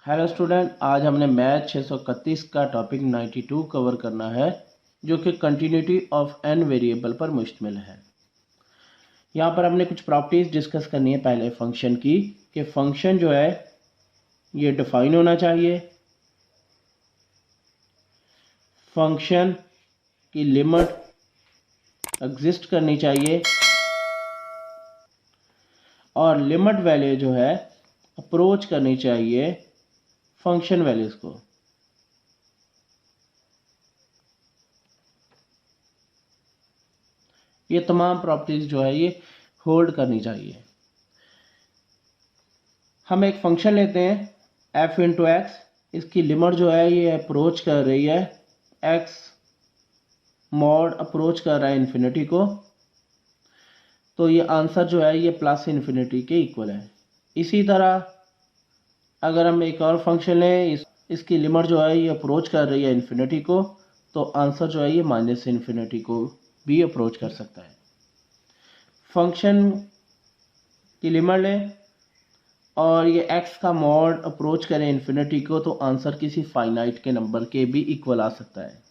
Hello student, आज हमने math 631 का टॉपिक 92 कवर करना है, जो कि कंटिन्यूटी ऑफ एन वेरिएबल पर मुश्तमिल है। यहाँ पर हमने कुछ प्रॉपर्टीज डिस्कस करनी है पहले फंक्शन की, कि फंक्शन जो है ये डिफाइन होना चाहिए, फंक्शन की लिमिट एग्जिस्ट करनी चाहिए और लिमिट वैल्यू जो है अप्रोच करनी चाहिए फंक्शन वैल्यूज को। ये तमाम प्रॉपर्टीज जो है ये होल्ड करनी चाहिए। हम एक फंक्शन लेते हैं f इंटू एक्स, इसकी लिमिट जो है ये अप्रोच कर रही है x मॉड अप्रोच कर रहा है इन्फिनिटी को, तो ये आंसर जो है ये प्लस इन्फिनिटी के इक्वल है। इसी तरह अगर हम एक और फंक्शन लें, इसकी लिमिट जो है ये अप्रोच कर रही है इन्फिनिटी को, तो आंसर जो है ये माइनस इन्फिनिटी को भी अप्रोच कर सकता है। फंक्शन की लिमिट लें और ये x का मॉड अप्रोच करें इन्फिनिटी को, तो आंसर किसी फाइनाइट के नंबर के भी इक्वल आ सकता है।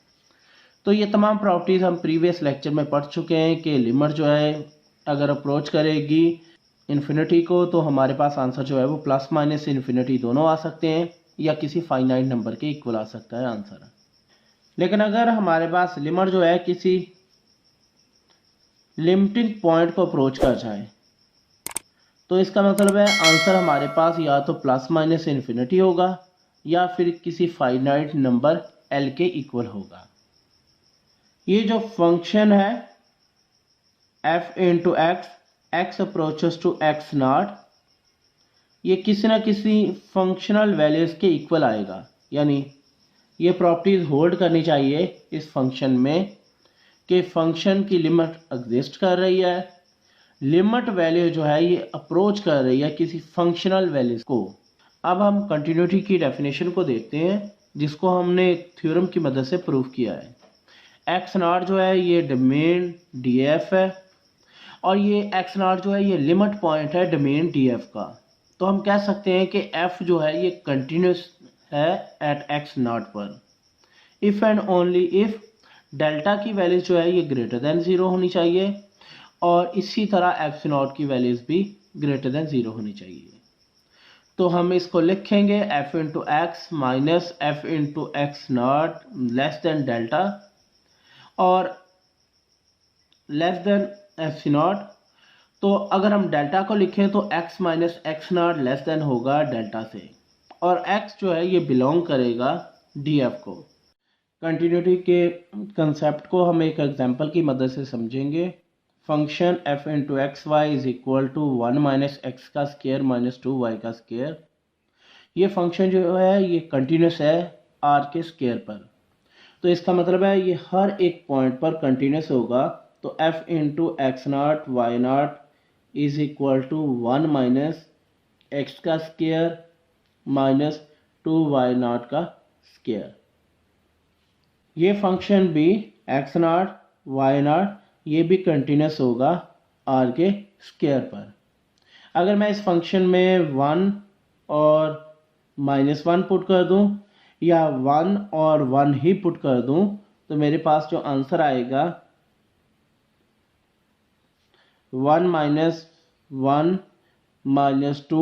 तो ये तमाम प्रॉपर्टीज़ हम प्रीवियस लेक्चर में पढ़ चुके हैं कि लिमिट जो है अगर अप्रोच करेगी इन्फिनिटी को, तो हमारे पास आंसर जो है वो प्लस माइनस इन्फिनिटी दोनों आ सकते हैं, या किसी फाइनाइट नंबर के इक्वल आ सकता है आंसर। लेकिन अगर हमारे पास लिमिट जो है किसी लिमिटिंग पॉइंट को अप्रोच कर जाए, तो इसका मतलब है आंसर हमारे पास या तो प्लस माइनस इन्फिनिटी होगा या फिर किसी फाइनाइट नंबर एल के इक्वल होगा। ये जो फंक्शन है f into X, X approaches to X not, ये किसी ना किसी फंक्शनल वैल्यूज के इक्वल आएगा। यानी ये प्रॉपर्टीज होल्ड करनी चाहिए इस फंक्शन में कि फंक्शन की लिमिट एग्जिस्ट कर रही है, लिमिट वैल्यू जो है ये अप्रोच कर रही है किसी फंक्शनल वैल्यूज को। अब हम कंटिन्यूटी की डेफिनेशन को देखते हैं, जिसको हमने एक थ्योरम की मदद से प्रूव किया है। एक्स नॉट जो है ये डोमेन डी एफ है, और ये एक्स नॉट जो है ये लिमिट पॉइंट है डोमेन डी एफ का। तो हम कह सकते हैं कि एफ जो है ये कंटिन्यूस है एट एक्स नॉट पर, if and only if delta की वैल्यूज जो है ये ग्रेटर देन ज़ीरो होनी चाहिए, और इसी तरह एक्स नॉट की वैल्यूज भी ग्रेटर देन ज़ीरो होनी चाहिए। तो हम इसको लिखेंगे F into x minus F into X not less than delta और लेस देन एफ नॉट। तो अगर हम डेल्टा को लिखें तो x minus x not less than होगा डेल्टा से, और x जो है ये बिलोंग करेगा df को। कंटिन्यूटी के कंसेप्ट को हम एक एग्जांपल की मदद से समझेंगे। Function f into X Y is equal to 1 minus X का स्क्वायर माइनस 2y का स्क्वायर। ये फंक्शन जो है ये कंटिन्यूस है r के स्क्वायर पर, तो इसका मतलब है ये हर एक पॉइंट पर कंटिन्यूस होगा। तो f into X not Y not is equal to 1 minus X का स्क्वायर माइनस 2y नॉट का स्क्वायर। ये फंक्शन भी एक्स नॉट वाई नॉट ये भी कंटिन्यूस होगा r के स्क्वायर पर। अगर मैं इस फंक्शन में 1 और -1 पुट कर दूं या 1 और 1 ही पुट कर दूं, तो मेरे पास जो आंसर आएगा 1 माइनस 1 माइनस 2,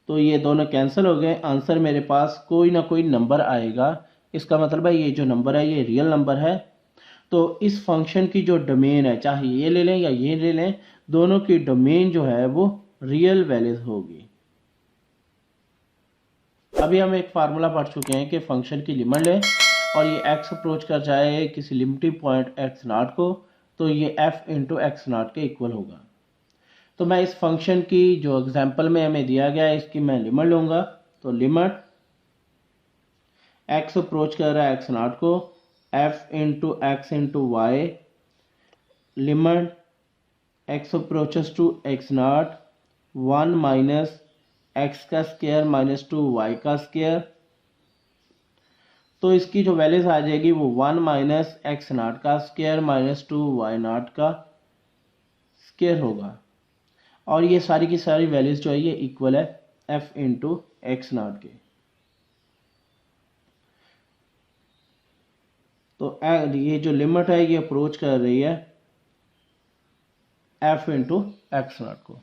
तो ये दोनों कैंसिल हो गए। आंसर मेरे पास कोई ना कोई नंबर आएगा। इसका मतलब है ये जो नंबर है ये रियल नंबर है। तो इस फंक्शन की जो डोमेन है, चाहे ये ले लें या ये ले लें, दोनों की डोमेन जो है वो रियल वैल्यूज होगी। अभी हम एक फार्मूला पढ़ चुके हैं कि फंक्शन की लिमिट लें और ये x अप्रोच कर जाए किसी लिमिटिंग पॉइंट x नॉट को, तो ये f इंटू एक्स नॉट के इक्वल होगा। तो मैं इस फंक्शन की जो एग्जांपल में हमें दिया गया है इसकी मैं लिमिट लूँगा। तो लिमिट x अप्रोच कर रहा है x नॉट को, f into X into Y, limit x approaches to x not 1 minus X का स्क्वायर माइनस 2y का स्क्वायर। तो इसकी जो वैल्यूज आ जाएगी वो 1 माइनस एक्स नॉट का स्क्वायर माइनस 2y नॉट का स्क्वायर होगा, और ये सारी की सारी वैल्यूज जो है ये इक्वल है f इंटू एक्स नॉट के। तो ये जो लिमिट है ये अप्रोच कर रही है एफ इंटू एक्स नॉट को।